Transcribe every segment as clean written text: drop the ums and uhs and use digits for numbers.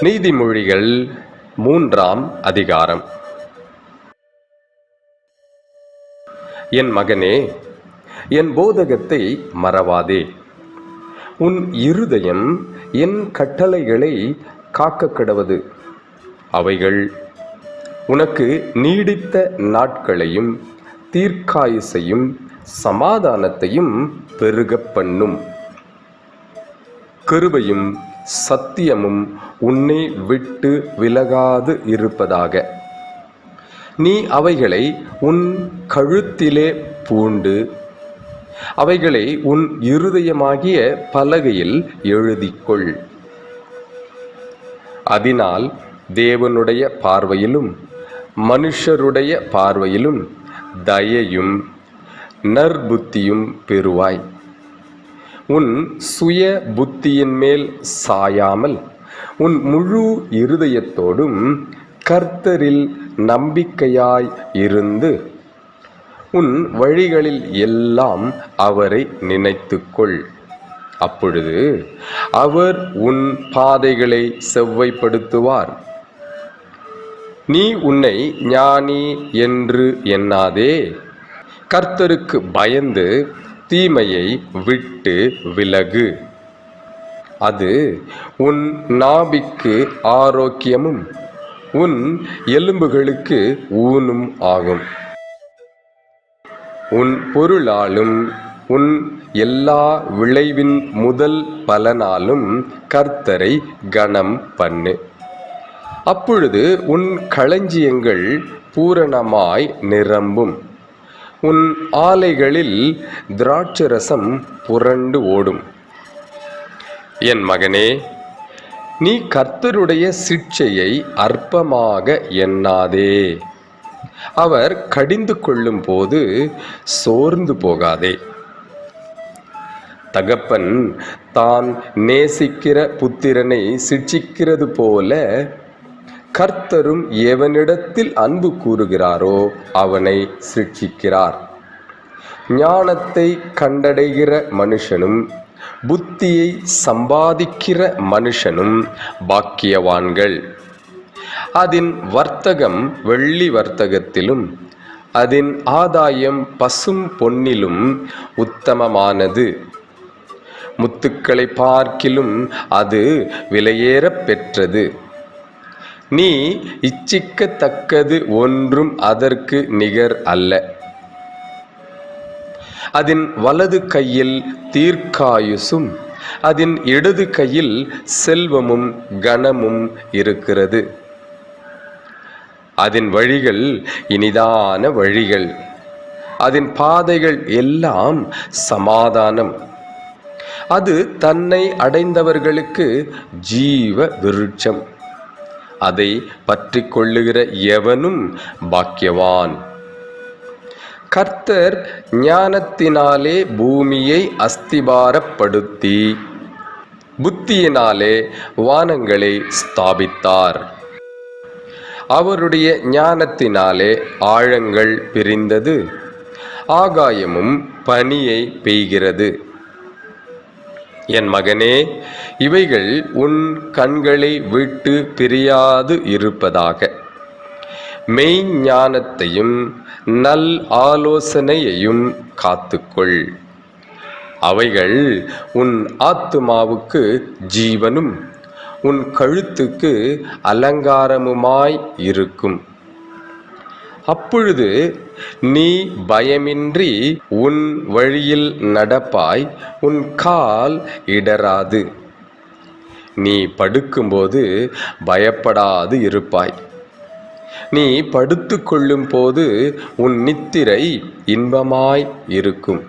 நீதிமொழிகள் 3ஆம் அதிகாரம். என் மகனே, என் போதகத்தை மறவாதே. உன் இருதயம் என் கட்டளைகளை காக்கக்கடவது. அவைகள் உனக்கு நீடித்த நாட்களையும் தீர்க்காயுசையும் சமாதானத்தையும் பெருகப் பண்ணும். கிருபையும் சத்தியமும் உன்னை விட்டு விலகாது இருப்பதாக. நீ அவைகளை உன் கழுத்திலே பூண்டு அவைகளை உன் இருதயமாகிய பலகையில் எழுதிக்கொள். அதனால் தேவனுடைய பார்வையிலும் மனுஷருடைய பார்வையிலும் தயையும் நற்புத்தியும் பெறுவாய். உன் சுய புத்தியின் மேல் சாயாமல் உன் முழு இருதயத்தோடும் கர்த்தரில் நம்பிக்கையாய் இருந்து உன் வழிகளில் எல்லாம் அவரை நினைத்துக்கொள். அப்பொழுது அவர் உன் பாதைகளை செவ்வைப்படுத்துவார். நீ உன்னை ஞானி என்று எண்ணாதே. கர்த்தருக்கு பயந்து தீமையை விட்டு விலகு. அது உன் நாபிக்கு ஆரோக்கியமும் உன் எலும்புகளுக்கு ஊனும் ஆகும். உன் பொருளாலும் உன் எல்லா விளைவின் முதல் பலனாலும் கர்த்தரை கனம் பண்ணு. அப்பொழுது உன் களஞ்சியங்கள் பூரணமாய் நிரம்பும். உன் ஆலைகளில் திராட்சரசம் புரண்டு ஓடும். என் மகனே, நீ கர்த்தருடைய சிட்சையை அற்பமாக எண்ணாதே. அவர் கடிந்து கொள்ளும் போது சோர்ந்து போகாதே. தகப்பன் தான் நேசிக்கிற புத்திரனை சிட்சிக்கிறது போல கர்த்தரும் எவனிடத்தில் அன்பு கூறுகிறாரோ அவனை சிட்சிக்கிறார். ஞானத்தை கண்டடைகிற மனுஷனும் புத்தியை சம்பாதிக்கிற மனுஷனும் பாக்கியவான்கள். அதன் வர்த்தகம் வெள்ளி வர்த்தகத்திலும் அதன் ஆதாயம் பசும் பொன்னிலும் உத்தமமானது. முத்துக்களை பார்க்கிலும் அது விலையேறப் பெற்றது. நீ இச்சிக்கத்தக்கது ஒன்றும் அதற்கு நிகர் அல்ல. அதன் வலது கையில் தீர்க்காயுசும் அதன் இடது கையில் செல்வமும் கனமும் இருக்கிறது. அதன் வழிகள் இனிதான வழிகள், அதன் பாதைகள் எல்லாம் சமாதானம். அது தன்னை அடைந்தவர்களுக்கு ஜீவ விருட்சம். அதை பற்றி கொள்ளுகிற எவனும் பாக்கியவான். கர்த்தர் ஞானத்தினாலே பூமியை அஸ்திபாரப்படுத்தி புத்தியினாலே வானங்களை ஸ்தாபித்தார். அவருடைய ஞானத்தினாலே ஆழங்கள் பிரிந்தது, ஆகாயமும் பனியை பெய்கிறது. என் மகனே, இவைகள் உன் கண்களை விட்டு பிரியாது இருப்பதாக. மெய்ஞானத்தையும் நல் ஆலோசனையையும் காத்துக்கொள். அவைகள் உன் ஆத்துமாவுக்கு ஜீவனும் உன் கழுத்துக்கு அலங்காரமுமாய் இருக்கும். அப்பொழுது நீ பயமின்றி உன் வழியில் நடப்பாய், உன் கால் இடராது. நீ படுக்கும்போது பயப்படாது இருப்பாய். நீ படுத்து கொள்ளும் போது உன் நித்திரை இன்பமாய் இருக்கும்.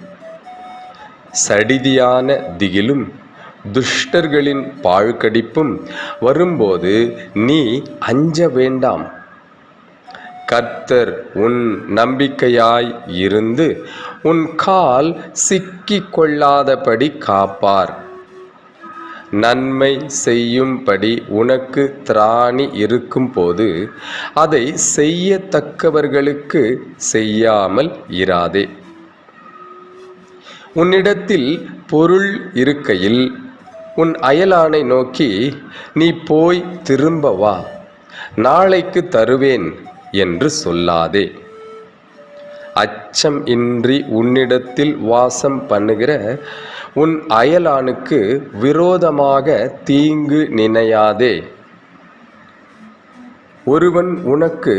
சடிதியான திகிலும் துஷ்டர்களின் பாழ்கடிப்பும் வரும்போது நீ அஞ்ச வேண்டாம். கர்த்தர் உன் நம்பிக்கையாய் இருந்து உன் கால் சிக்கிக் கொள்ளாதபடி காப்பார். நன்மை செய்யும்படி உனக்கு திராணி இருக்கும் போது அதை செய்யத்தக்கவர்களுக்கு செய்யாமல் இராதே. உன்னிடத்தில் பொருள் இருக்கையில் உன் அயலானை நோக்கி, நீ போய் திரும்ப வா, நாளைக்கு தருவேன் என்று சொல்லாதே. அச்சம் இன்றி உன்னிடத்தில் வாசம் பண்ணுகிற உன் அயலானுக்கு விரோதமாக தீங்கு நினையாதே. ஒருவன் உனக்கு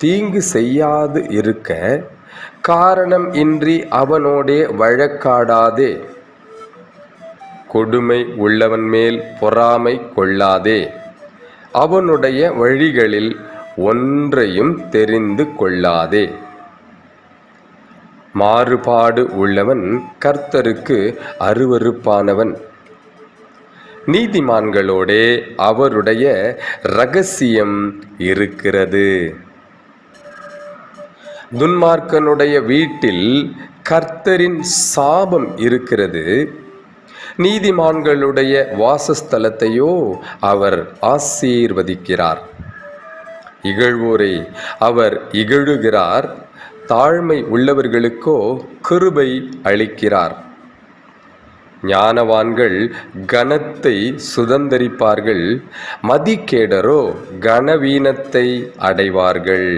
தீங்கு செய்யாது இருக்க காரணம் இன்றி அவனோடே வழக்காடாதே. கொடுமை உள்ளவன் மேல் பொறாமை கொள்ளாதே. அவனுடைய வழிகளில் ஒன்றையும் தெரிந்து கொள்ளாதே. மாறுபாடு உள்ளவன் கர்த்தருக்கு அருவருப்பானவன். நீதிமான்களோடே அவருடைய இரகசியம் இருக்கிறது. துன்மார்க்கனுடைய வீட்டில் கர்த்தரின் சாபம் இருக்கிறது. நீதிமான்களுடைய வாசஸ்தலத்தையோ அவர் ஆசீர்வதிக்கிறார். இகழ்வோரை அவர் இகழுகிறார், தாழ்மை உள்ளவர்களுக்கோ கிருபை அளிக்கிறார். ஞானவான்கள் கனத்தை சுதந்தரிப்பார்கள், மதிகேடரோ கனவீனத்தை அடைவார்கள்.